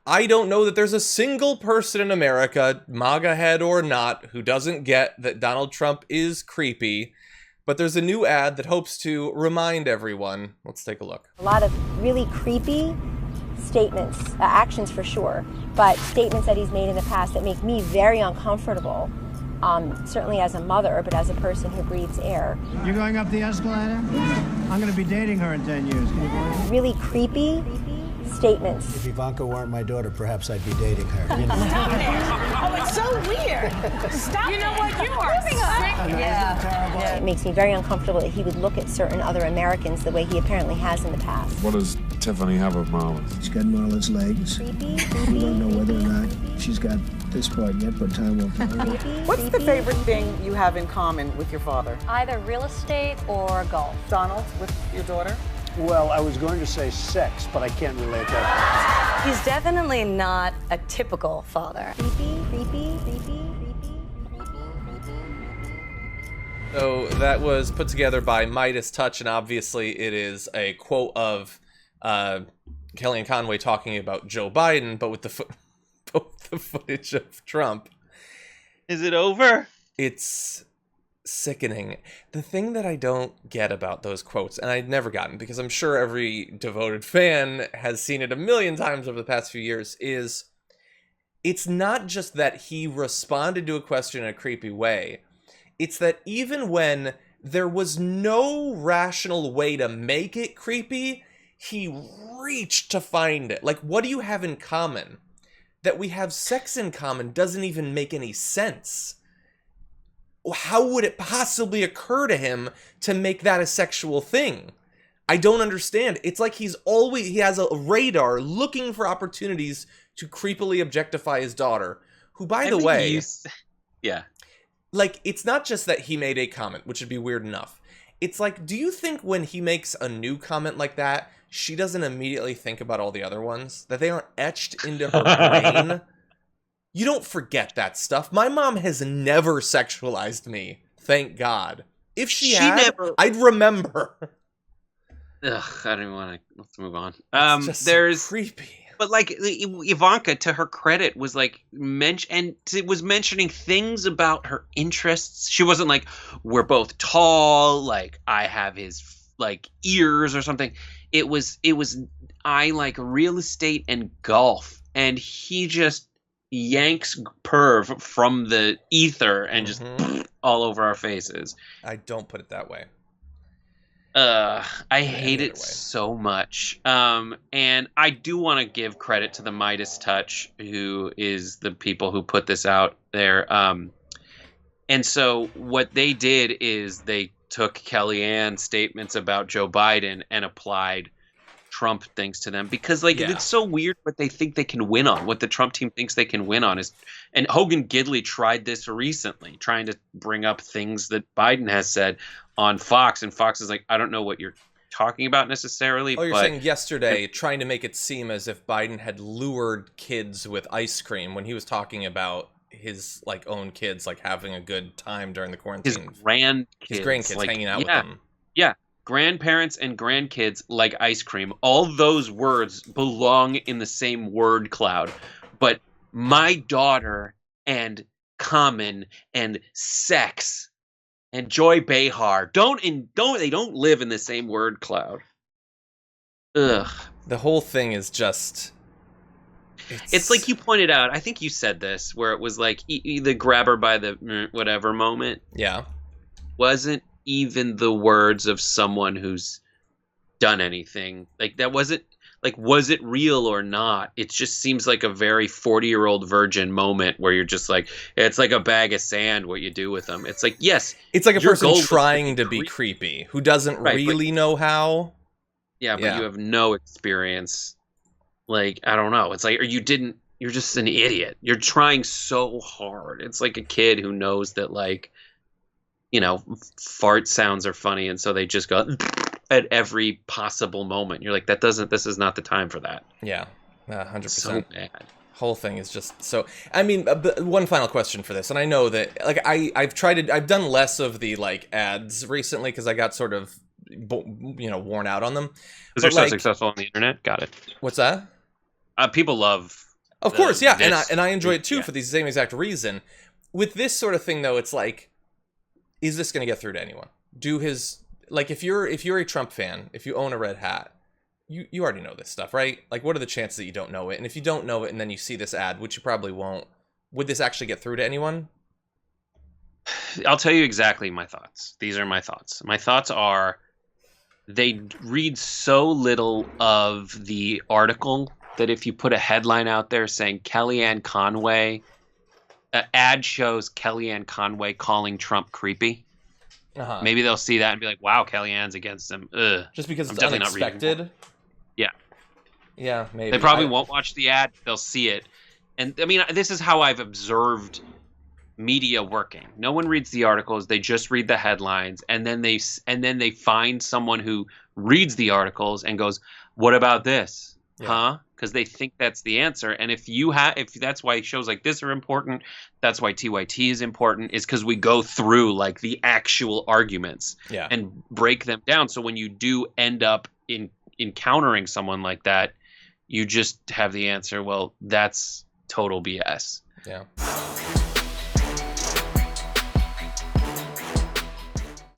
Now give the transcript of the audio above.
I don't know that there's a single person in America, MAGA head or not, who doesn't get that Donald Trump is creepy. But there's a new ad that hopes to remind everyone. Let's take a look. A lot of really creepy statements, actions for sure, but statements that he's made in the past that make me very uncomfortable, certainly as a mother, but as a person who breathes air. You're going up the escalator? I'm going to be dating her in 10 years. Can you believe it? Really creepy statements. If Ivanka weren't my daughter, perhaps I'd be dating her. You know? Stop it. Oh, it's so weird. Stop. You know what? You are sick. Yeah. It makes me very uncomfortable that he would look at certain other Americans the way he apparently has in the past. What does Tiffany have of Marla's? She's got Marla's legs. Creepy. We don't know whether or not she's got this part yet, but time will tell. What's the favorite thing you have in common with your father? Either real estate or golf. Donald, with your daughter? Well, I was going to say sex, but I can't relate that. He's definitely not a typical father. Creepy. So that was put together by Midas Touch, and obviously it is a quote of Kellyanne Conway talking about Joe Biden, but with the footage of Trump. Is it over? It's sickening. The thing that I don't get about those quotes, and I'd never gotten, because I'm sure every devoted fan has seen it a million times over the past few years, is it's not just that he responded to a question in a creepy way. It's that even when there was no rational way to make it creepy, he reached to find it. Like, what do you have in common? That we have sex in common doesn't even make any sense. How would it possibly occur to him to make that a sexual thing? I don't understand. It's like he has a radar looking for opportunities to creepily objectify his daughter, who, by the way, yeah. Like, it's not just that he made a comment, which would be weird enough. It's like, do you think when he makes a new comment like that, she doesn't immediately think about all the other ones? That they aren't etched into her brain? You don't forget that stuff. My mom has never sexualized me, thank God. If she had, never... I'd remember. Ugh, I don't even want to. Let's move on. It's just there's so creepy. But like Ivanka, to her credit, was like was mentioning things about her interests. She wasn't like, we're both tall, like I have his like ears or something. It was I like real estate and golf, and he just yanks perv from the ether and just all over our faces. I don't put it that way. I hate it so much. And I do want to give credit to the Midas Touch, who is the people who put this out there. And so what they did is they took Kellyanne's statements about Joe Biden and applied Trump things to them, because it's so weird what they think they can win on. What the Trump team thinks they can win on is, and Hogan Gidley tried this recently, trying to bring up things that Biden has said on Fox, and Fox is like, I don't know what you're talking about necessarily. Oh, you're saying yesterday, trying to make it seem as if Biden had lured kids with ice cream when he was talking about his like own kids like having a good time during the quarantine. His grandkids hanging out with them. Yeah. Grandparents and grandkids like ice cream. All those words belong in the same word cloud. But my daughter and common and sex and Joy Behar they don't live in the same word cloud. Ugh. The whole thing is just it's like you pointed out, I think you said this, where it was like the grab her by the whatever moment. Yeah. Wasn't even the words of someone who's done anything. Like, that wasn't like, was it real or not? It just seems like a very 40-year-old virgin moment where you're just like, it's like a bag of sand what you do with them. It's like, yes, it's like a person trying to be creepy who doesn't really know how. Yeah, but you have no experience. Like, I don't know. It's like, you're just an idiot. You're trying so hard. It's like a kid who knows that, like, you know, fart sounds are funny, and so they just go at every possible moment. You're like, this is not the time for that. Yeah, 100%. So bad. Whole thing is just so. I mean, one final question for this, and I know that like I've done less of the like ads recently because I got sort of worn out on them. Because they're so successful on the internet. Got it. What's that? People love Of course, yeah, this. and I enjoy it too Yeah. for the same exact reason. With this sort of thing, though, it's like, is this going to get through to anyone? If you're a Trump fan, if you own a red hat, you already know this stuff, right? Like, what are the chances that you don't know it? And if you don't know it, and then you see this ad, which you probably won't, would this actually get through to anyone? I'll tell you exactly my thoughts. These are my thoughts. My thoughts are, they read so little of the article that if you put a headline out there saying Kellyanne Conway, ad shows Kellyanne Conway calling Trump creepy, maybe they'll see that and be like, wow, Kellyanne's against him. Ugh. Just because I'm it's definitely not reading unexpected? more. Yeah. Yeah, maybe. They probably won't watch the ad. They'll see it. And I mean, this is how I've observed media working. No one reads the articles. They just read the headlines. And then they find someone who reads the articles and goes, what about this? Yeah. Huh? Because they think that's the answer. And if that's why shows like this are important, that's why TYT is important, is because we go through like the actual arguments and break them down. So when you do end up encountering someone like that, you just have the answer. Well, that's total BS. Yeah.